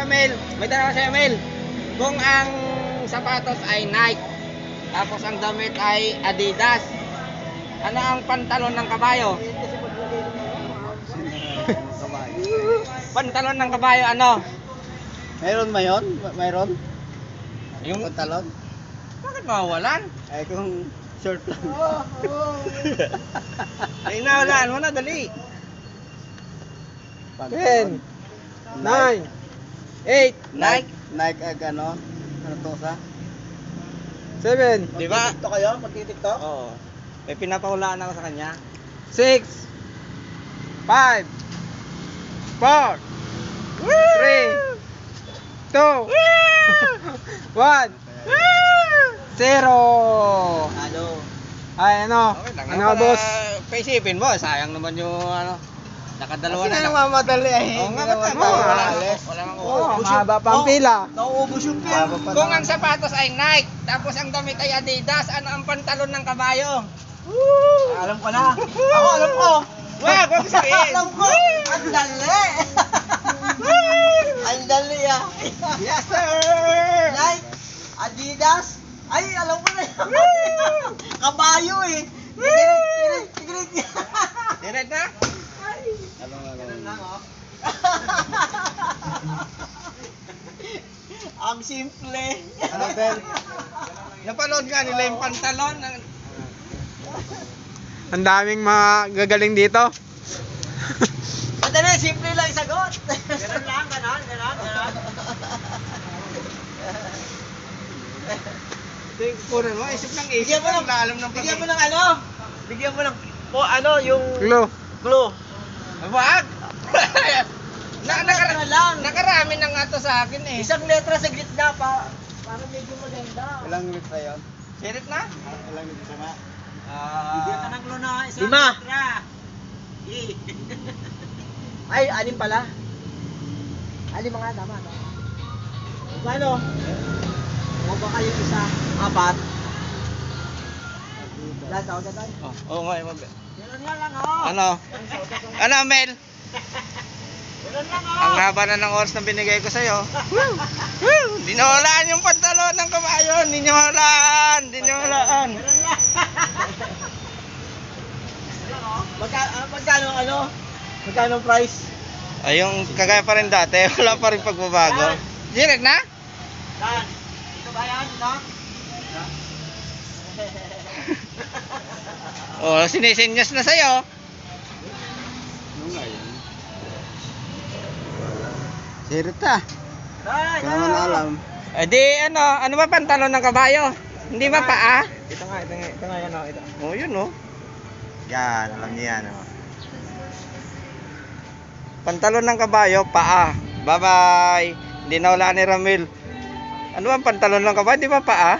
Ramil. May tanong sa Ramil. Kung ang sapatos ay Nike, tapos ang damit ay Adidas, ano ang pantalon ng kabayo? Pantalon ng kabayo ano? Mayroon ba yun? Mayroon? Yung Pantalon? bakit mawawalan? Ay kung short lang. Ay nawalaan mo na dali. Pantalon. 10, 9, 8, Nike, Nike ag ano? Ano to sa? 7, di ba? Magtitiktok kayo? Magtitiktok? Oo. May pinapahulaan ako sa kanya. 6, 5, 4, 3, 2, 1, 0. Halo. Ay ano? Okay lang. Ano boss? Paisipin mo, sayang naman yung ano. Nakadalawa Kasi na. nang mamadali eh. Oo nga, Hindi ba't naman mo? mawaalis. Wala nang Oo, oras. mahaba pang pila. Nauubos yung pila. Kung ang sapatos ay Nike, tapos ang damit ay Adidas, ano ang pantalon ng kabayo? Alam ko na. Ako alam ko. Wag mo sabihin. Alam ko. Ang dali. Ang dali ah. Yes sir. Nike, Adidas. Ay, alam ko na yun. Kabayo eh. Tigilig. Direct na? Ganun lang oh. Ang simple. Ano Ben? Napanood nga nila yung pantalon. Ang daming mga gagaling dito. Madali, simple lang isagot. Ganun lang, ganun. Puro mo, isip ng isip. Bigyan mo ng alam ng Bigyan mo ng ano? Bigyan mo ng ano, yung Clue. clue. Wag! Ano lang. Nakarami na nga to sa akin eh. Isang letra sa gitna pa. Para medyo maganda. Ilang letra yun? Sirit na? Ilang letra na? Bigyan ka ng clue na isang letra. Ay, anim pala. Anim mga tama. Paano? O baka yung isa, 4. Lahat ako gatan. Oo nga, Ganun lang oh. Ano? Ano, Mel? Ganun lang Ang haba na ng oras na binigay ko sa'yo. Di nyo hulaan yung pantalon ng kabayo. Di nyo hulaan. Ganun lang. Magkano ang price? Ay, yung kagaya pa rin dati. Wala pa rin pagbabago. Direct na? Dan, ito ba yan? No? Oh, sinisinyas na sa'yo. Ano nga yun? Sirita. Dan, Kaya naman alam. Eh di, ano ba pantalon ng kabayo? Hindi ba paa? Ito nga yan oh, ito. Oh, yun oh. Yan, alam niyo yan. Oh. Pantalon ng kabayo, paa. Bye-bye. Hindi na wala ni Ramil. Ano ba pantalon ng kabayo? Di ba paa?